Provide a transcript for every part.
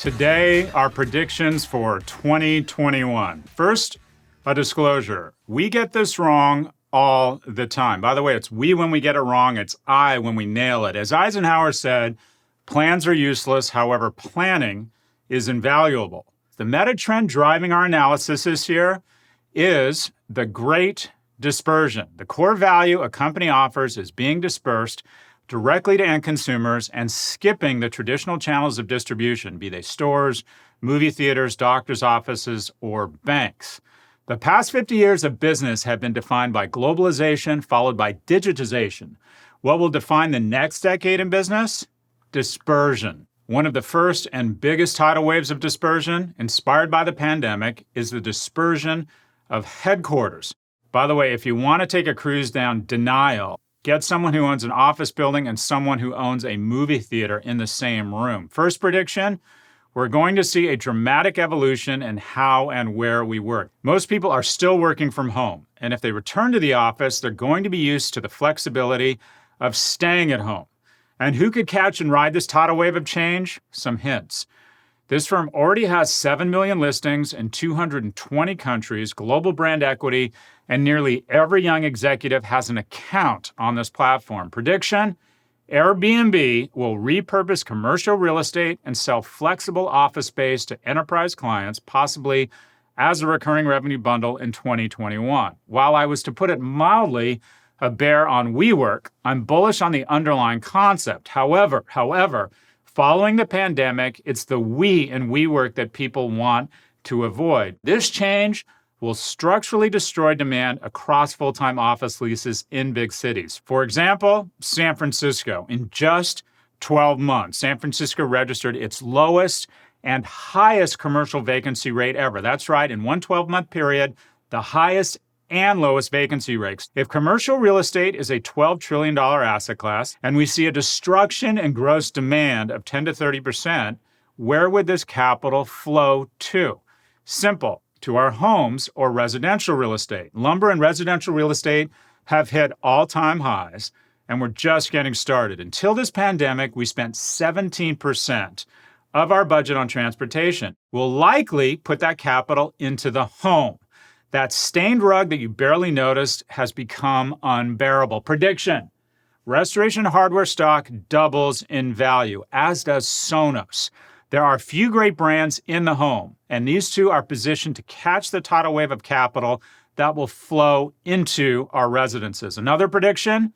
Today, our predictions for 2021. First, a disclosure. We get this wrong all the time. By the way, it's we when we get it wrong, it's I when we nail it. As Eisenhower said, plans are useless, however, planning is invaluable. The meta trend driving our analysis this year is the great dispersion. The core value a company offers is being dispersed directly to end consumers and skipping the traditional channels of distribution, be they stores, movie theaters, doctors' offices, or banks. The past 50 years of business have been defined by globalization, followed by digitization. What will define the next decade in business? Dispersion. One of the first and biggest tidal waves of dispersion, inspired by the pandemic, is the dispersion of headquarters. By the way, if you want to take a cruise down denial, get someone who owns an office building and someone who owns a movie theater in the same room. First prediction, we're going to see a dramatic evolution in how and where we work. Most people are still working from home, and if they return to the office, they're going to be used to the flexibility of staying at home. And who could catch and ride this tidal wave of change? Some hints. This firm already has 7 million listings in 220 countries, global brand equity, and nearly every young executive has an account on this platform. Prediction, Airbnb will repurpose commercial real estate and sell flexible office space to enterprise clients, possibly as a recurring revenue bundle in 2021. While I was, to put it mildly, a bear on WeWork, I'm bullish on the underlying concept. However, following the pandemic, it's the we in WeWork that people want to avoid. This change will structurally destroy demand across full-time office leases in big cities. For example, San Francisco. In just 12 months, San Francisco registered its lowest and highest commercial vacancy rate ever. That's right, in one 12-month period, the highest and lowest vacancy rates. If commercial real estate is a $12 trillion asset class, and we see a destruction in gross demand of 10 to 30%, where would this capital flow to? Simple, to our homes or residential real estate. Lumber and residential real estate have hit all-time highs, and we're just getting started. Until this pandemic, we spent 17% of our budget on transportation. We'll likely put that capital into the home. That stained rug that you barely noticed has become unbearable. Prediction, Restoration Hardware stock doubles in value, as does Sonos. There are few great brands in the home, and these two are positioned to catch the tidal wave of capital that will flow into our residences. Another prediction,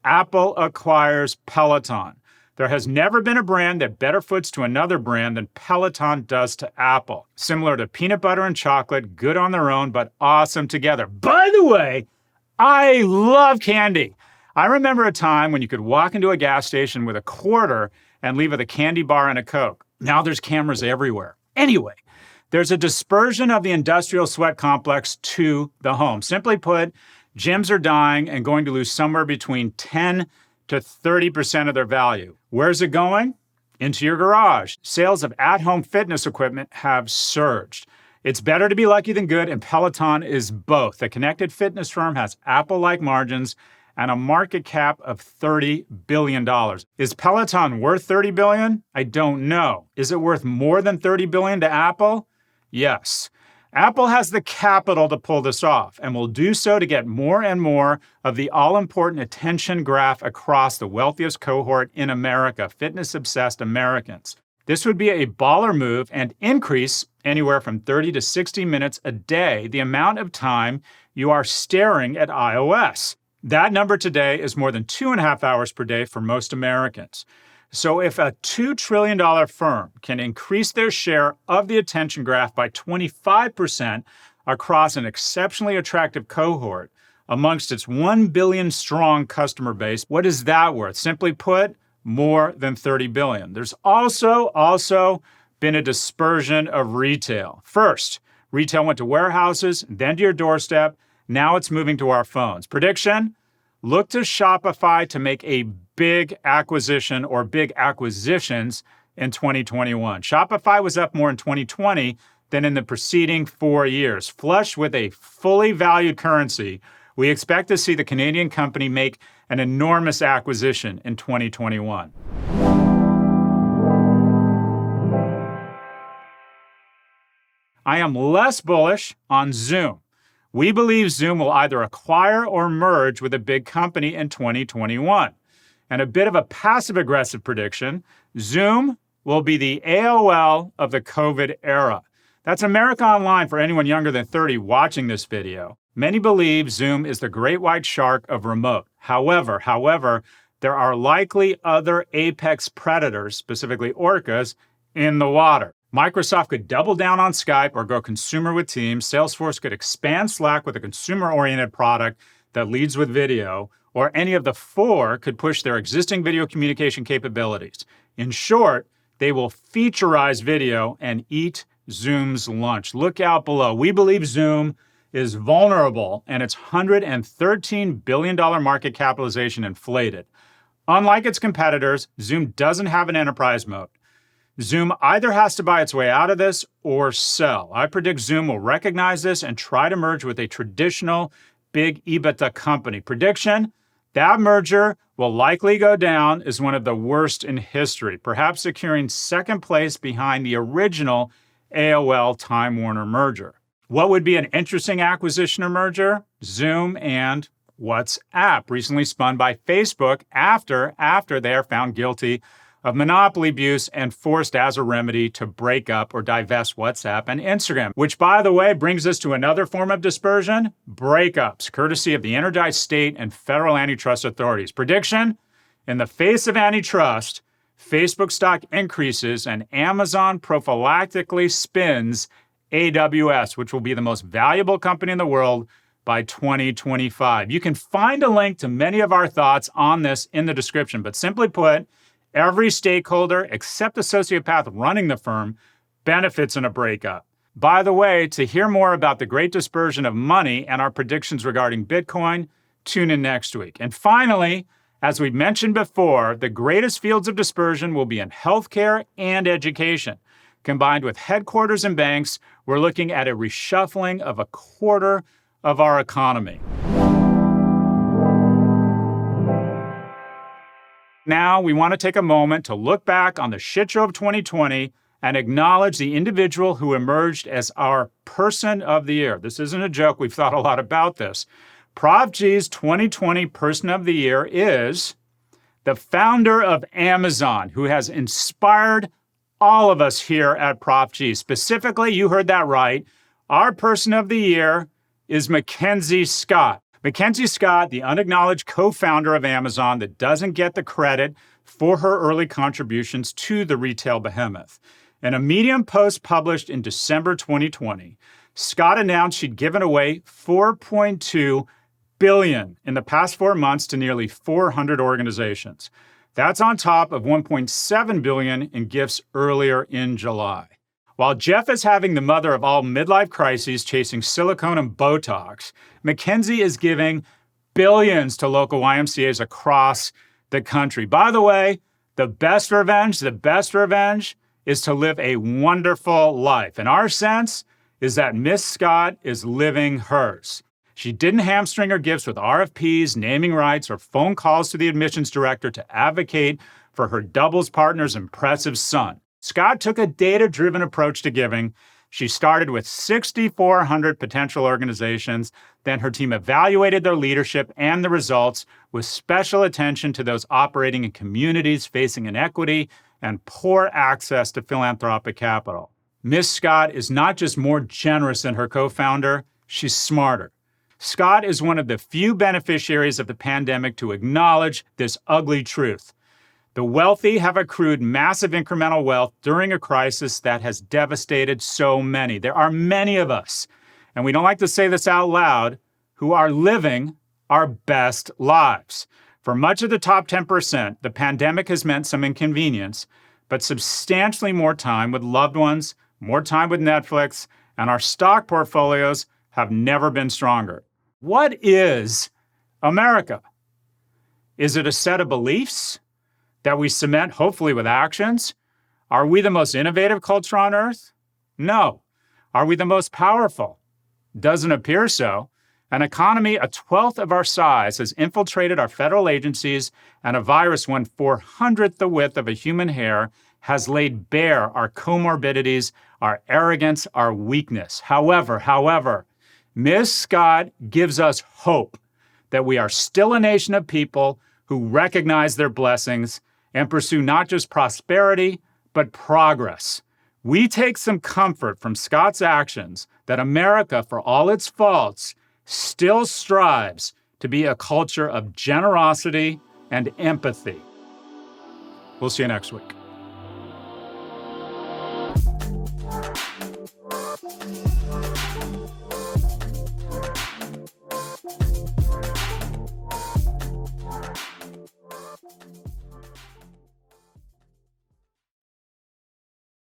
Apple acquires Peloton. There has never been a brand that better foots to another brand than Peloton does to Apple. Similar to peanut butter and chocolate, good on their own, but awesome together. By the way, I love candy. I remember a time when you could walk into a gas station with a quarter and leave with a candy bar and a Coke. Now there's cameras everywhere. Anyway, there's a dispersion of the industrial sweat complex to the home. Simply put, gyms are dying and going to lose somewhere between 10 to 30% of their value. Where's it going? Into your garage. Sales of at-home fitness equipment have surged. It's better to be lucky than good, and Peloton is both. The connected fitness firm has Apple-like margins and a market cap of $30 billion. Is Peloton worth $30 billion? I don't know. Is it worth more than $30 billion to Apple? Yes. Apple has the capital to pull this off and will do so to get more and more of the all-important attention graph across the wealthiest cohort in America, fitness-obsessed Americans. This would be a baller move and increase anywhere from 30 to 60 minutes a day the amount of time you are staring at iOS. That number today is more than 2.5 hours per day for most Americans. So if a $2 trillion firm can increase their share of the attention graph by 25% across an exceptionally attractive cohort amongst its 1 billion strong customer base, what is that worth? Simply put, more than $30 billion. There's also been a dispersion of retail. First, retail went to warehouses, then to your doorstep. Now it's moving to our phones. Prediction? Look to Shopify to make a big acquisition or big acquisitions in 2021. Shopify was up more in 2020 than in the preceding 4 years. Flush with a fully valued currency, we expect to see the Canadian company make an enormous acquisition in 2021. I am less bullish on Zoom. We believe Zoom will either acquire or merge with a big company in 2021. And a bit of a passive-aggressive prediction, Zoom will be the AOL of the COVID era. That's America Online for anyone younger than 30 watching this video. Many believe Zoom is the great white shark of remote. However, there are likely other apex predators, specifically orcas, in the water. Microsoft could double down on Skype or go consumer with Teams. Salesforce could expand Slack with a consumer-oriented product that leads with video, or any of the four could push their existing video communication capabilities. In short, they will featureize video and eat Zoom's lunch. Look out below. We believe Zoom is vulnerable and its $113 billion market capitalization inflated. Unlike its competitors, Zoom doesn't have an enterprise mode. Zoom either has to buy its way out of this or sell. I predict Zoom will recognize this and try to merge with a traditional big EBITDA company. Prediction, that merger will likely go down as one of the worst in history, perhaps securing second place behind the original AOL Time Warner merger. What would be an interesting acquisition or merger? Zoom and WhatsApp, recently spun by Facebook after they are found guilty of monopoly abuse and forced as a remedy to break up or divest WhatsApp and Instagram, which, by the way, brings us to another form of dispersion, breakups, courtesy of the energized state and federal antitrust authorities. Prediction, in the face of antitrust, Facebook stock increases and Amazon prophylactically spins AWS, which will be the most valuable company in the world by 2025. You can find a link to many of our thoughts on this in the description, but simply put, every stakeholder except the sociopath running the firm benefits in a breakup. By the way, to hear more about the great dispersion of money and our predictions regarding Bitcoin, tune in next week. And finally, as we mentioned before, the greatest fields of dispersion will be in healthcare and education. Combined with headquarters and banks, we're looking at a reshuffling of a quarter of our economy. Now, we want to take a moment to look back on the shit show of 2020 and acknowledge the individual who emerged as our Person of the Year. This isn't a joke. We've thought a lot about this. Prof G's 2020 Person of the Year is the founder of Amazon, who has inspired all of us here at Prof G. Specifically, you heard that right, our Person of the Year is Mackenzie Scott. Mackenzie Scott, the unacknowledged co-founder of Amazon that doesn't get the credit for her early contributions to the retail behemoth. In a Medium post published in December 2020, Scott announced she'd given away $4.2 billion in the past 4 months to nearly 400 organizations. That's on top of $1.7 billion in gifts earlier in July. While Jeff is having the mother of all midlife crises chasing silicone and Botox, Mackenzie is giving billions to local YMCAs across the country. By the way, the best revenge is to live a wonderful life. And our sense is that Miss Scott is living hers. She didn't hamstring her gifts with RFPs, naming rights, or phone calls to the admissions director to advocate for her doubles partner's impressive son. Scott took a data-driven approach to giving. She started with 6,400 potential organizations. Then her team evaluated their leadership and the results with special attention to those operating in communities facing inequity and poor access to philanthropic capital. Miss Scott is not just more generous than her co-founder, she's smarter. Scott is one of the few beneficiaries of the pandemic to acknowledge this ugly truth. The wealthy have accrued massive incremental wealth during a crisis that has devastated so many. There are many of us, and we don't like to say this out loud, who are living our best lives. For much of the top 10%, the pandemic has meant some inconvenience, but substantially more time with loved ones, more time with Netflix, and our stock portfolios have never been stronger. What is America? Is it a set of beliefs that we cement, hopefully, with actions? Are we the most innovative culture on earth? No. Are we the most powerful? Doesn't appear so. An economy a 1/12 of our size has infiltrated our federal agencies, and a virus 1/400th the width of a human hair has laid bare our comorbidities, our arrogance, our weakness. However, Ms. Scott gives us hope that we are still a nation of people who recognize their blessings and pursue not just prosperity, but progress. We take some comfort from Scott's actions that America, for all its faults, still strives to be a culture of generosity and empathy. We'll see you next week.